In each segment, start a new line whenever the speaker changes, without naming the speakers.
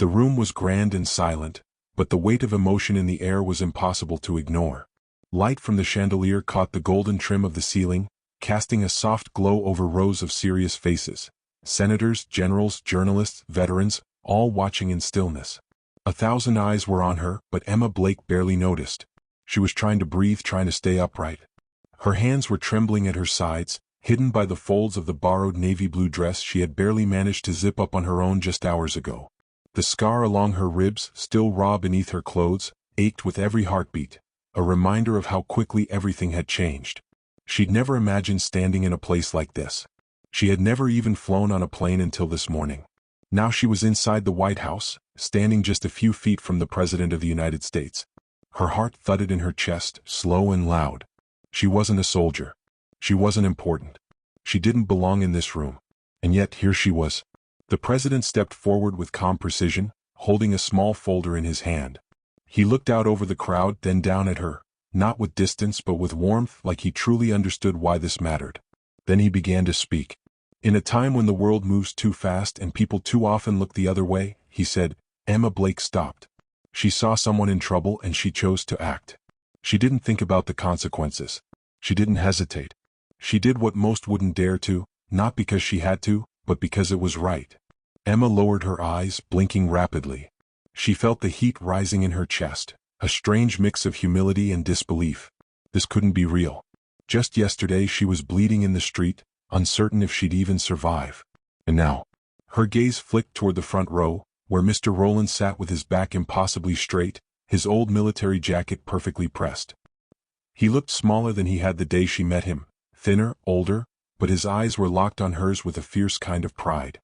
The room was grand and silent, but the weight of emotion in the air was impossible to ignore. Light from the chandelier caught the golden trim of the ceiling, casting a soft glow over rows of serious faces. Senators, generals, journalists, veterans, all watching in stillness. 1,000 eyes were on her, but Emma Blake barely noticed. She was trying to breathe, trying to stay upright. Her hands were trembling at her sides, hidden by the folds of the borrowed navy blue dress she had barely managed to zip up on her own just hours ago. The scar along her ribs, still raw beneath her clothes, ached with every heartbeat, a reminder of how quickly everything had changed. She'd never imagined standing in a place like this. She had never even flown on a plane until this morning. Now she was inside the White House, standing just a few feet from the President of the United States. Her heart thudded in her chest, slow and loud. She wasn't a soldier. She wasn't important. She didn't belong in this room. And yet here she was. The President stepped forward with calm precision, holding a small folder in his hand. He looked out over the crowd, then down at her, not with distance but with warmth, like he truly understood why this mattered. Then he began to speak. In a time when the world moves too fast and people too often look the other way, he said. Emma Blake stopped. She saw someone in trouble and she chose to act. She didn't think about the consequences. She didn't hesitate. She did what most wouldn't dare to, not because she had to, but because it was right. Emma lowered her eyes, blinking rapidly. She felt the heat rising in her chest, a strange mix of humility and disbelief. This couldn't be real. Just yesterday she was bleeding in the street, uncertain if she'd even survive. And now, her gaze flicked toward the front row, where Mr. Rowland sat with his back impossibly straight, his old military jacket perfectly pressed. He looked smaller than he had the day she met him, thinner, older, but his eyes were locked on hers with a fierce kind of pride.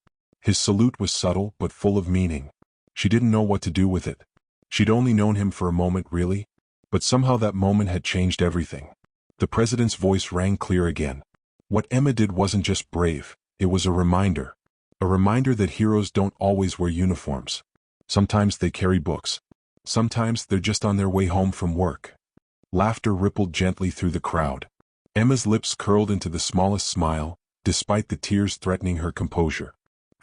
His salute was subtle but full of meaning. She didn't know what to do with it. She'd only known him for a moment, really, but somehow that moment had changed everything. The President's voice rang clear again. What Emma did wasn't just brave, it was a reminder. A reminder that heroes don't always wear uniforms. Sometimes they carry books. Sometimes they're just on their way home from work. Laughter rippled gently through the crowd. Emma's lips curled into the smallest smile, despite the tears threatening her composure.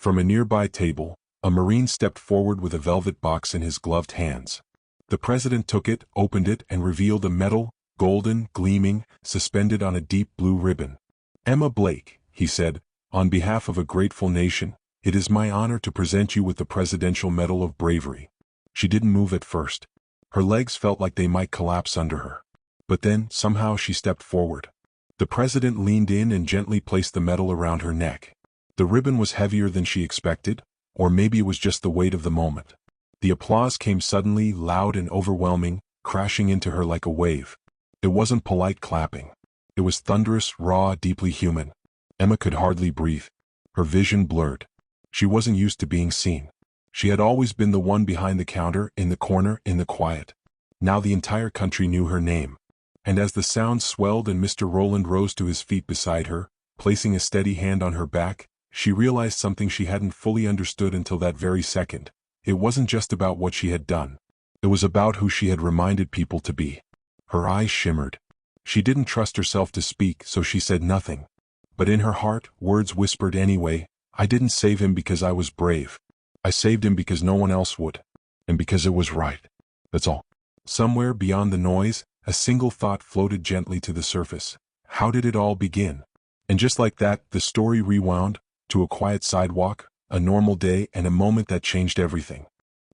From a nearby table, a Marine stepped forward with a velvet box in his gloved hands. The President took it, opened it, and revealed a medal, golden, gleaming, suspended on a deep blue ribbon. Emma Blake, he said, on behalf of a grateful nation, it is my honor to present you with the Presidential Medal of Bravery. She didn't move at first. Her legs felt like they might collapse under her. But then, somehow she stepped forward. The President leaned in and gently placed the medal around her neck. The ribbon was heavier than she expected, or maybe it was just the weight of the moment. The applause came suddenly, loud and overwhelming, crashing into her like a wave. It wasn't polite clapping. It was thunderous, raw, deeply human. Emma could hardly breathe. Her vision blurred. She wasn't used to being seen. She had always been the one behind the counter, in the corner, in the quiet. Now the entire country knew her name. And as the sound swelled and Mr. Rowland rose to his feet beside her, placing a steady hand on her back, she realized something she hadn't fully understood until that very second. It wasn't just about what she had done. It was about who she had reminded people to be. Her eyes shimmered. She didn't trust herself to speak, so she said nothing. But in her heart, words whispered anyway. I didn't save him because I was brave. I saved him because no one else would. And because it was right. That's all. Somewhere beyond the noise, a single thought floated gently to the surface. How did it all begin? And just like that, the story rewound, to a quiet sidewalk, a normal day, and a moment that changed everything.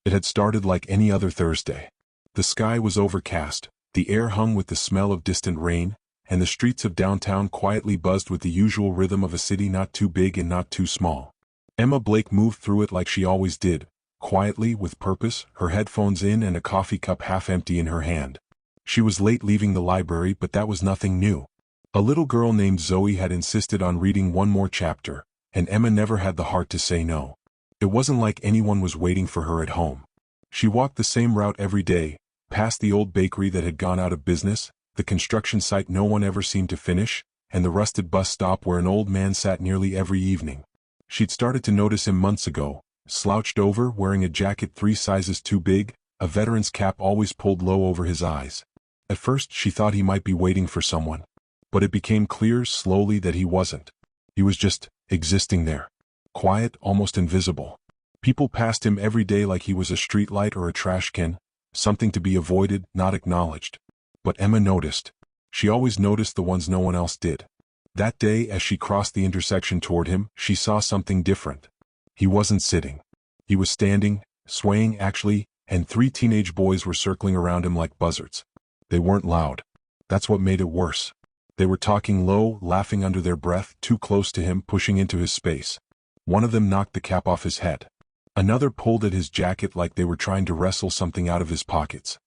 It had started like any other Thursday. The sky was overcast, the air hung with the smell of distant rain, and the streets of downtown quietly buzzed with the usual rhythm of a city not too big and not too small. Emma Blake moved through it like she always did, quietly, with purpose, her headphones in and a coffee cup half empty in her hand. She was late leaving the library, but that was nothing new. A little girl named Zoe had insisted on reading one more chapter, and Emma never had the heart to say no. It wasn't like anyone was waiting for her at home. She walked the same route every day, past the old bakery that had gone out of business, the construction site no one ever seemed to finish, and the rusted bus stop where an old man sat nearly every evening. She'd started to notice him months ago, slouched over, wearing a jacket 3 sizes too big, a veteran's cap always pulled low over his eyes. At first she thought he might be waiting for someone. But it became clear slowly that he wasn't. He was just existing there. Quiet, almost invisible. People passed him every day like he was a streetlight or a trash can, something to be avoided, not acknowledged. But Emma noticed. She always noticed the ones no one else did. That day, as she crossed the intersection toward him, she saw something different. He wasn't sitting. He was standing, swaying actually, and 3 teenage boys were circling around him like buzzards. They weren't loud. That's what made it worse. They were talking low, laughing under their breath, too close to him, pushing into his space. One of them knocked the cap off his head. Another pulled at his jacket like they were trying to wrestle something out of his pockets.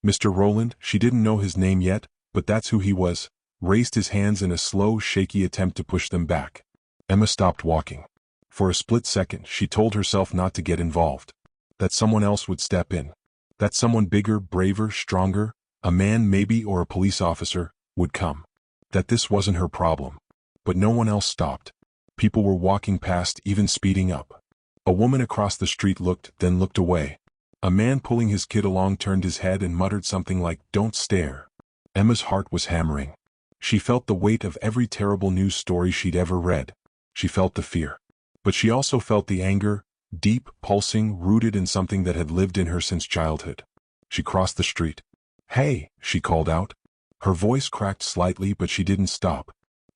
Mr. Rowland, she didn't know his name yet, but that's who he was, raised his hands in a slow, shaky attempt to push them back. Emma stopped walking. For a split second, she told herself not to get involved. That someone else would step in. That someone bigger, braver, stronger, a man maybe or a police officer, would come. That this wasn't her problem. But no one else stopped. People were walking past, even speeding up. A woman across the street looked, then looked away. A man pulling his kid along turned his head and muttered something like, "Don't stare." Emma's heart was hammering. She felt the weight of every terrible news story she'd ever read. She felt the fear. But she also felt the anger, deep, pulsing, rooted in something that had lived in her since childhood. She crossed the street. "Hey," she called out. Her voice cracked slightly, but she didn't stop.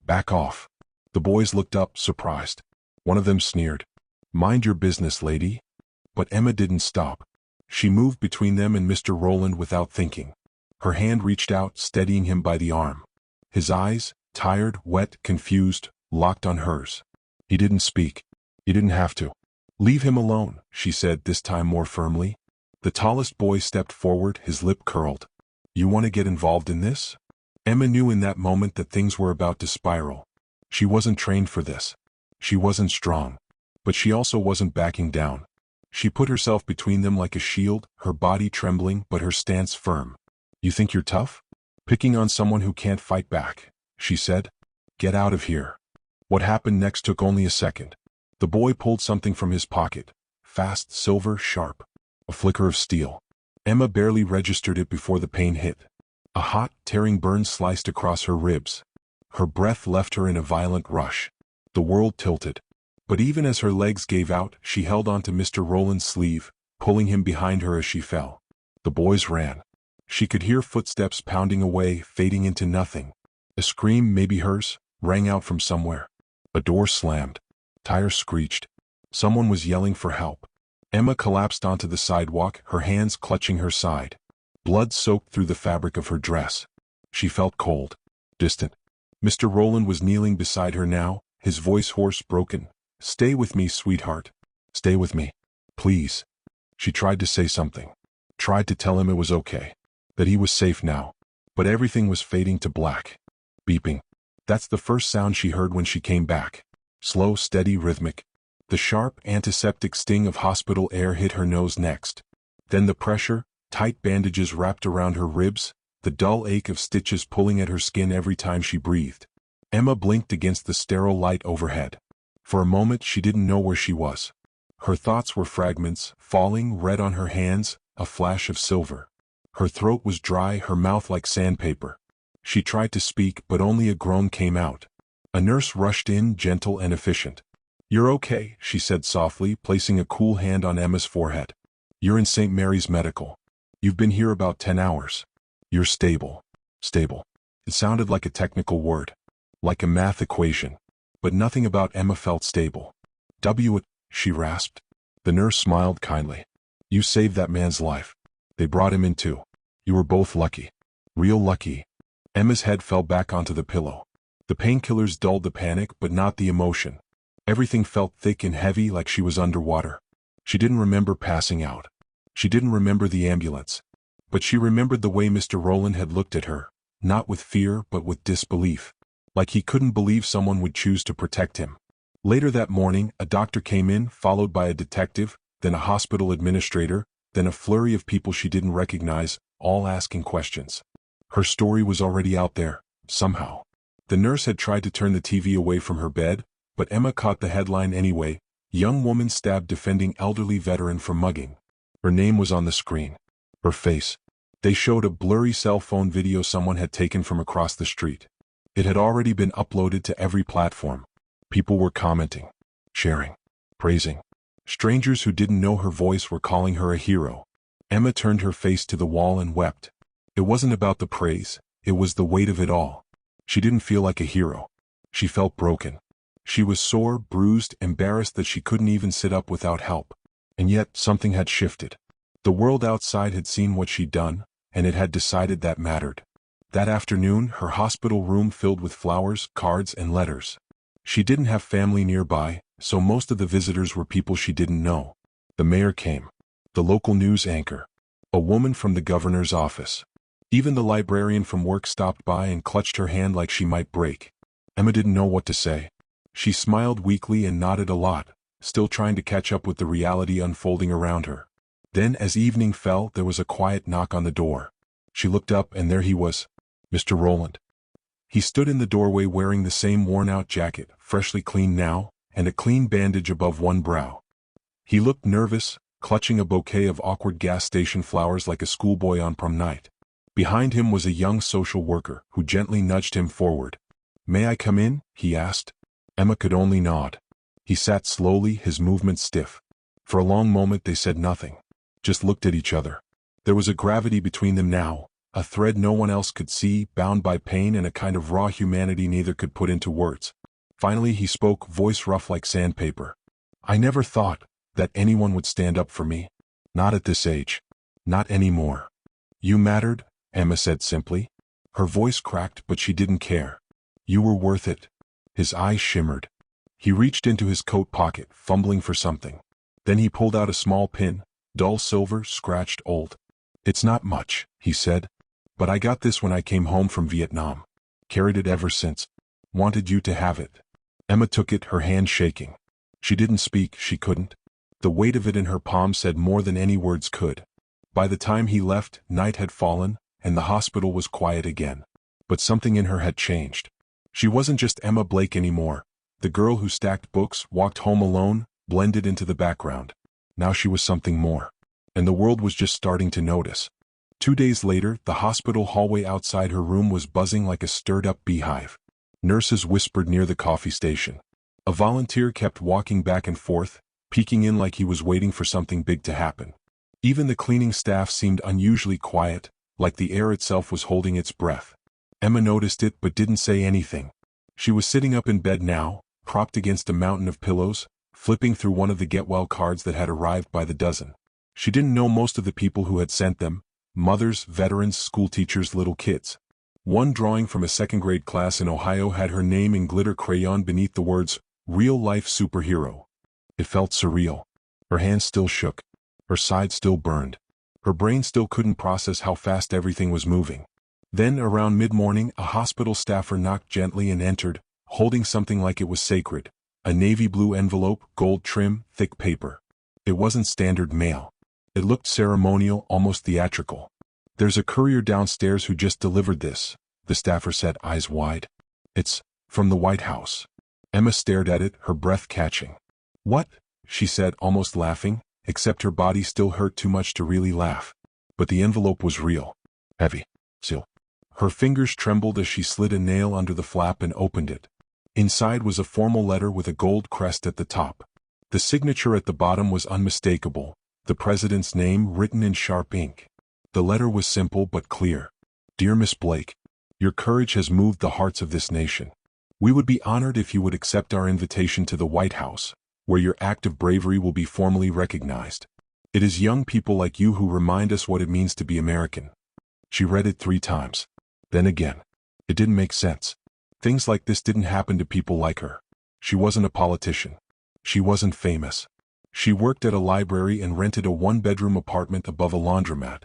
"Back off." The boys looked up, surprised. One of them sneered. "Mind your business, lady." But Emma didn't stop. She moved between them and Mr. Rowland without thinking. Her hand reached out, steadying him by the arm. His eyes, tired, wet, confused, locked on hers. He didn't speak. "You didn't have to." "Leave him alone," she said, this time more firmly. The tallest boy stepped forward, his lip curled. "You want to get involved in this?" Emma knew in that moment that things were about to spiral. She wasn't trained for this. She wasn't strong. But she also wasn't backing down. She put herself between them like a shield, her body trembling but her stance firm. "You think you're tough? Picking on someone who can't fight back," she said. "Get out of here." What happened next took only a second. The boy pulled something from his pocket. Fast, silver, sharp. A flicker of steel. Emma barely registered it before the pain hit. A hot, tearing burn sliced across her ribs. Her breath left her in a violent rush. The world tilted. But even as her legs gave out, she held onto Mr. Rowland's sleeve, pulling him behind her as she fell. The boys ran. She could hear footsteps pounding away, fading into nothing. A scream, maybe hers, rang out from somewhere. A door slammed. Tires screeched. Someone was yelling for help. Emma collapsed onto the sidewalk, her hands clutching her side. Blood soaked through the fabric of her dress. She felt cold, distant. Mr. Rowland was kneeling beside her now, his voice hoarse, broken. "Stay with me, sweetheart. Stay with me. Please." She tried to say something. Tried to tell him it was okay. That he was safe now. But everything was fading to black. Beeping. That's the first sound she heard when she came back. Slow, steady, rhythmic. The sharp, antiseptic sting of hospital air hit her nose next. Then the pressure, tight bandages wrapped around her ribs, the dull ache of stitches pulling at her skin every time she breathed. Emma blinked against the sterile light overhead. For a moment she didn't know where she was. Her thoughts were fragments, falling, red on her hands, a flash of silver. Her throat was dry, her mouth like sandpaper. She tried to speak, but only a groan came out. A nurse rushed in, gentle and efficient. "You're okay," she said softly, placing a cool hand on Emma's forehead. "You're in St. Mary's Medical. You've been here about 10 hours. You're stable." Stable. It sounded like a technical word. Like a math equation. But nothing about Emma felt stable. "It," she rasped. The nurse smiled kindly. "You saved that man's life. They brought him in too. You were both lucky. Real lucky." Emma's head fell back onto the pillow. The painkillers dulled the panic, but not the emotion. Everything felt thick and heavy, like she was underwater. She didn't remember passing out. She didn't remember the ambulance. But she remembered the way Mr. Rowland had looked at her, not with fear but with disbelief. Like he couldn't believe someone would choose to protect him. Later that morning, a doctor came in, followed by a detective, then a hospital administrator, then a flurry of people she didn't recognize, all asking questions. Her story was already out there, somehow. The nurse had tried to turn the TV away from her bed, but Emma caught the headline anyway: "Young woman stabbed defending elderly veteran from mugging." Her name was on the screen. Her face. They showed a blurry cell phone video someone had taken from across the street. It had already been uploaded to every platform. People were commenting, sharing, praising. Strangers who didn't know her voice were calling her a hero. Emma turned her face to the wall and wept. It wasn't about the praise, it was the weight of it all. She didn't feel like a hero. She felt broken. She was sore, bruised, embarrassed that she couldn't even sit up without help. And yet, something had shifted. The world outside had seen what she'd done, and it had decided that mattered. That afternoon, her hospital room filled with flowers, cards, and letters. She didn't have family nearby, so most of the visitors were people she didn't know. The mayor came. The local news anchor. A woman from the governor's office. Even the librarian from work stopped by and clutched her hand like she might break. Emma didn't know what to say. She smiled weakly and nodded a lot, still trying to catch up with the reality unfolding around her. Then, as evening fell, there was a quiet knock on the door. She looked up, and there he was, Mr. Rowland. He stood in the doorway wearing the same worn-out jacket, freshly cleaned now, and a clean bandage above one brow. He looked nervous, clutching a bouquet of awkward gas station flowers like a schoolboy on prom night. Behind him was a young social worker, who gently nudged him forward. "May I come in?" he asked. Emma could only nod. He sat slowly, his movements stiff. For a long moment they said nothing, just looked at each other. There was a gravity between them now, a thread no one else could see, bound by pain and a kind of raw humanity neither could put into words. Finally he spoke, voice rough like sandpaper. "I never thought that anyone would stand up for me. Not at this age. Not anymore." "You mattered," Emma said simply. Her voice cracked, but she didn't care. "You were worth it." His eyes shimmered. He reached into his coat pocket, fumbling for something. Then he pulled out a small pin, dull silver, scratched, old. "It's not much," he said. "But I got this when I came home from Vietnam. Carried it ever since. Wanted you to have it." Emma took it, her hand shaking. She didn't speak, she couldn't. The weight of it in her palm said more than any words could. By the time he left, night had fallen, and the hospital was quiet again. But something in her had changed. She wasn't just Emma Blake anymore. The girl who stacked books, walked home alone, blended into the background. Now she was something more. And the world was just starting to notice. 2 days later, the hospital hallway outside her room was buzzing like a stirred-up beehive. Nurses whispered near the coffee station. A volunteer kept walking back and forth, peeking in like he was waiting for something big to happen. Even the cleaning staff seemed unusually quiet, like the air itself was holding its breath. Emma noticed it but didn't say anything. She was sitting up in bed now, propped against a mountain of pillows, flipping through one of the get-well cards that had arrived by the dozen. She didn't know most of the people who had sent them: mothers, veterans, schoolteachers, little kids. One drawing from a second-grade class in Ohio had her name in glitter crayon beneath the words, "Real-life superhero." It felt surreal. Her hands still shook. Her side still burned. Her brain still couldn't process how fast everything was moving. Then, around mid-morning, a hospital staffer knocked gently and entered, holding something like it was sacred. A navy blue envelope, gold trim, thick paper. It wasn't standard mail. It looked ceremonial, almost theatrical. "There's a courier downstairs who just delivered this," the staffer said, eyes wide. "It's from the White House." Emma stared at it, her breath catching. "What?" she said, almost laughing, except her body still hurt too much to really laugh. But the envelope was real. Heavy. Seal. Her fingers trembled as she slid a nail under the flap and opened it. Inside was a formal letter with a gold crest at the top. The signature at the bottom was unmistakable, the president's name written in sharp ink. The letter was simple but clear. "Dear Miss Blake, your courage has moved the hearts of this nation. We would be honored if you would accept our invitation to the White House, where your act of bravery will be formally recognized. It is young people like you who remind us what it means to be American." She read it 3 times. Then again. It didn't make sense. Things like this didn't happen to people like her. She wasn't a politician. She wasn't famous. She worked at a library and rented a 1-bedroom apartment above a laundromat.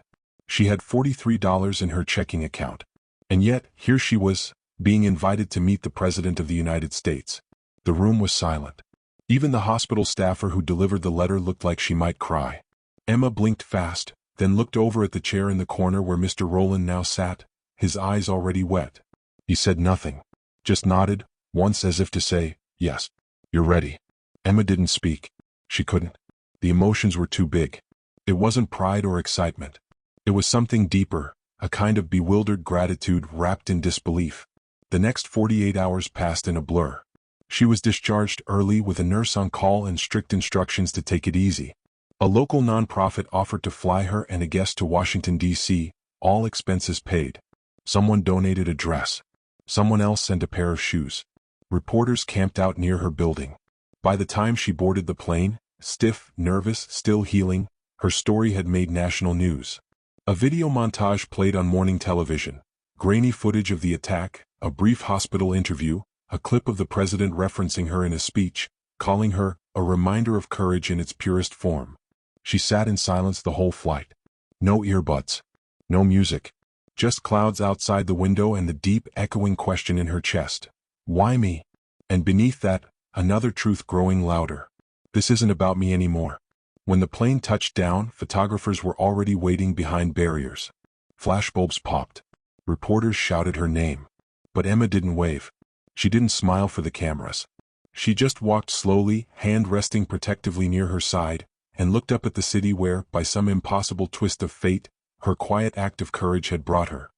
She had $43 in her checking account. And yet, here she was, being invited to meet the President of the United States. The room was silent. Even the hospital staffer who delivered the letter looked like she might cry. Emma blinked fast, then looked over at the chair in the corner where Mr. Rowland now sat, his eyes already wet. He said nothing, just nodded, once as if to say, "Yes, you're ready." Emma didn't speak. She couldn't. The emotions were too big. It wasn't pride or excitement. It was something deeper, a kind of bewildered gratitude wrapped in disbelief. The next 48 hours passed in a blur. She was discharged early with a nurse on call and strict instructions to take it easy. A local nonprofit offered to fly her and a guest to Washington, D.C., all expenses paid. Someone donated a dress. Someone else sent a pair of shoes. Reporters camped out near her building. By the time she boarded the plane, stiff, nervous, still healing, her story had made national news. A video montage played on morning television. Grainy footage of the attack, a brief hospital interview, a clip of the president referencing her in a speech, calling her a reminder of courage in its purest form. She sat in silence the whole flight. No earbuds. No music. Just clouds outside the window and the deep, echoing question in her chest. Why me? And beneath that, another truth growing louder. This isn't about me anymore. When the plane touched down, photographers were already waiting behind barriers. Flashbulbs popped. Reporters shouted her name. But Emma didn't wave. She didn't smile for the cameras. She just walked slowly, hand resting protectively near her side, and looked up at the city where, by some impossible twist of fate, her quiet act of courage had brought her.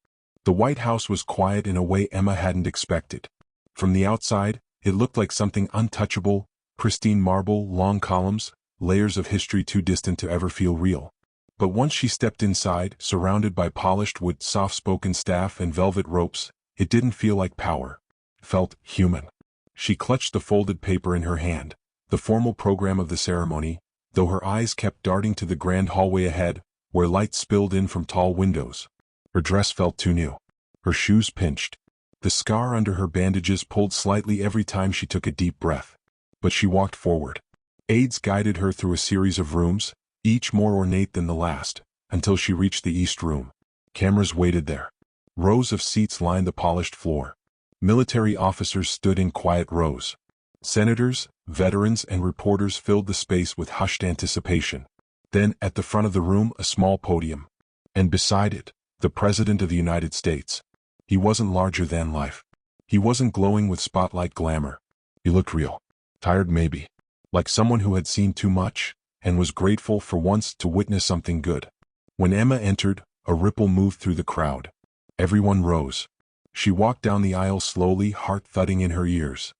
The White House was quiet in a way Emma hadn't expected. From the outside, it looked like something untouchable, pristine marble, long columns, layers of history too distant to ever feel real. But once she stepped inside, surrounded by polished wood, soft-spoken staff and velvet ropes, it didn't feel like power. It felt human. She clutched the folded paper in her hand, the formal program of the ceremony, though her eyes kept darting to the grand hallway ahead, where light spilled in from tall windows. Her dress felt too new. Her shoes pinched. The scar under her bandages pulled slightly every time she took a deep breath. But she walked forward. Aides guided her through a series of rooms, each more ornate than the last, until she reached the East Room. Cameras waited there. Rows of seats lined the polished floor. Military officers stood in quiet rows. Senators, veterans, and reporters filled the space with hushed anticipation. Then, at the front of the room, a small podium. And beside it, the President of the United States. He wasn't larger than life. He wasn't glowing with spotlight glamour. He looked real. Tired maybe. Like someone who had seen too much, and was grateful for once to witness something good. When Emma entered, a ripple moved through the crowd. Everyone rose. She walked down the aisle slowly, heart thudding in her ears.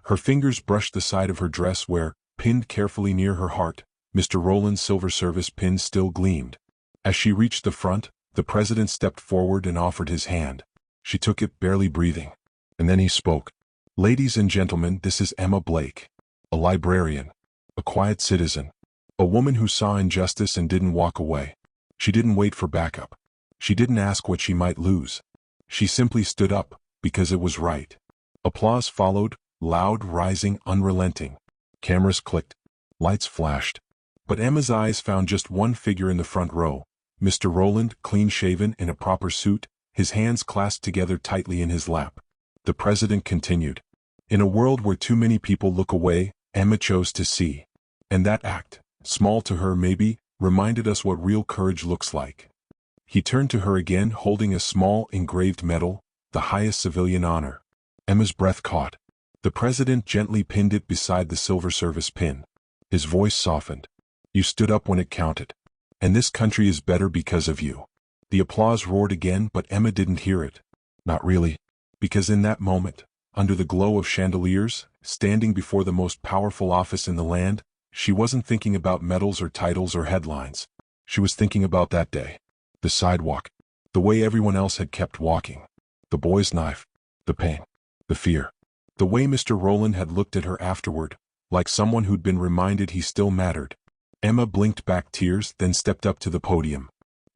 Her fingers brushed the side of her dress where, pinned carefully near her heart, Mr. Rowland's Silver Service pin still gleamed. As she reached the front, the president stepped forward and offered his hand. She took it, barely breathing. And then he spoke. Ladies and gentlemen, this is Emma Blake. A librarian. A quiet citizen. A woman who saw injustice and didn't walk away. She didn't wait for backup. She didn't ask what she might lose. She simply stood up, because it was right. Applause followed, loud, rising, unrelenting. Cameras clicked. Lights flashed. But Emma's eyes found just one figure in the front row. Mr. Rowland, clean-shaven, in a proper suit, his hands clasped together tightly in his lap. The president continued. In a world where too many people look away, Emma chose to see. And that act, small to her maybe, reminded us what real courage looks like. He turned to her again, holding a small, engraved medal, the highest civilian honor. Emma's breath caught. The president gently pinned it beside the Silver Service pin. His voice softened. You stood up when it counted. And this country is better because of you. The applause roared again, but Emma didn't hear it. Not really. Because in that moment, under the glow of chandeliers, standing before the most powerful office in the land, she wasn't thinking about medals or titles or headlines. She was thinking about that day. The sidewalk. The way everyone else had kept walking. The boy's knife. The pain. The fear. The way Mr. Rowland had looked at her afterward, like someone who'd been reminded he still mattered. Emma blinked back tears, then stepped up to the podium.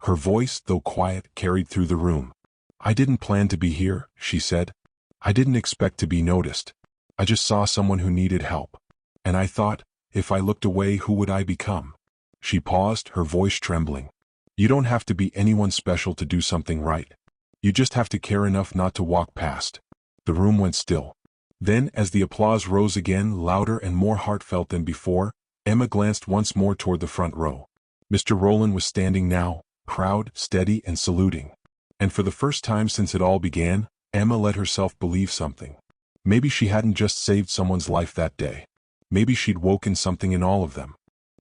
Her voice, though quiet, carried through the room. I didn't plan to be here, she said. I didn't expect to be noticed. I just saw someone who needed help. And I thought, if I looked away, who would I become? She paused, her voice trembling. You don't have to be anyone special to do something right. You just have to care enough not to walk past. The room went still. Then, as the applause rose again, louder and more heartfelt than before, Emma glanced once more toward the front row. Mr. Rowland was standing now, proud, steady, and saluting. And for the first time since it all began, Emma let herself believe something. Maybe she hadn't just saved someone's life that day. Maybe she'd woken something in all of them.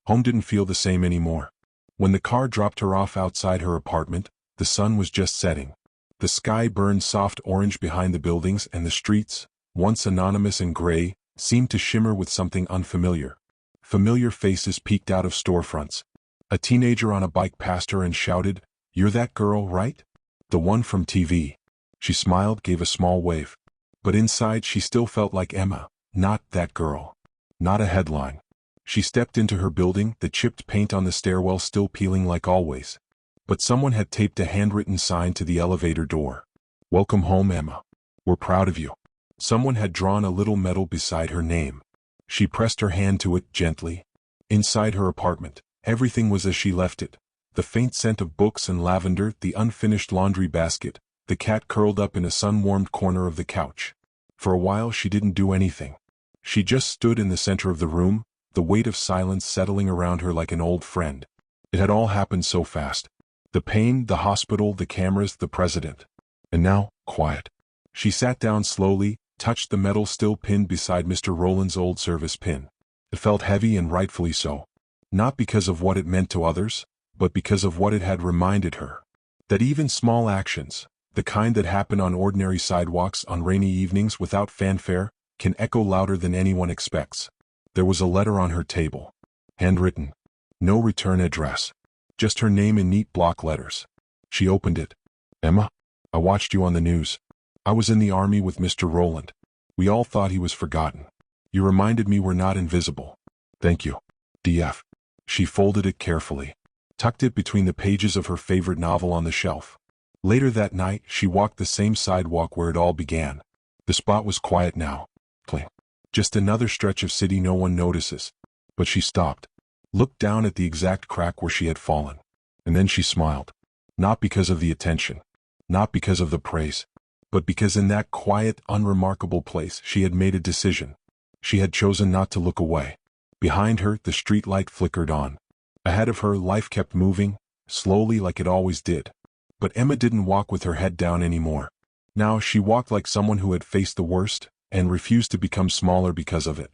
Home didn't feel the same anymore. When the car dropped her off outside her apartment, the sun was just setting. The sky burned soft orange behind the buildings, and the streets, once anonymous and gray, seemed to shimmer with something unfamiliar. Familiar faces peeked out of storefronts. A teenager on a bike passed her and shouted, "You're that girl, right? The one from TV." She smiled, gave a small wave. But inside she still felt like Emma, not that girl. Not a headline. She stepped into her building, the chipped paint on the stairwell still peeling like always. But someone had taped a handwritten sign to the elevator door. "Welcome home, Emma. We're proud of you." Someone had drawn a little medal beside her name. She pressed her hand to it gently. Inside her apartment, everything was as she left it. The faint scent of books and lavender, the unfinished laundry basket, the cat curled up in a sun-warmed corner of the couch. For a while she didn't do anything. She just stood in the center of the room, the weight of silence settling around her like an old friend. It had all happened so fast. The pain, the hospital, the cameras, the president. And now, quiet. She sat down slowly, touched the medal still pinned beside Mr. Rowland's old service pin. It felt heavy, and rightfully so. Not because of what it meant to others, but because of what it had reminded her. That even small actions, the kind that happen on ordinary sidewalks on rainy evenings without fanfare, can echo louder than anyone expects. There was a letter on her table. Handwritten. No return address. Just her name in neat block letters. She opened it. "Emma, I watched you on the news. I was in the army with Mr. Rowland. We all thought he was forgotten. You reminded me we're not invisible. Thank you. DF." She folded it carefully, tucked it between the pages of her favorite novel on the shelf. Later that night, she walked the same sidewalk where it all began. The spot was quiet now. Cling. Just another stretch of city no one notices. But she stopped, looked down at the exact crack where she had fallen. And then she smiled. Not because of the attention. Not because of the praise. But because in that quiet, unremarkable place she had made a decision. She had chosen not to look away. Behind her, the street light flickered on. Ahead of her, life kept moving, slowly like it always did. But Emma didn't walk with her head down anymore. Now she walked like someone who had faced the worst, and refused to become smaller because of it.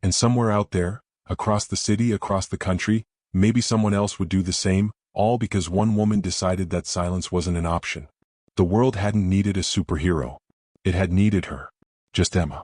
And somewhere out there, across the city, across the country, maybe someone else would do the same, all because one woman decided that silence wasn't an option. The world hadn't needed a superhero. It had needed her. Just Emma.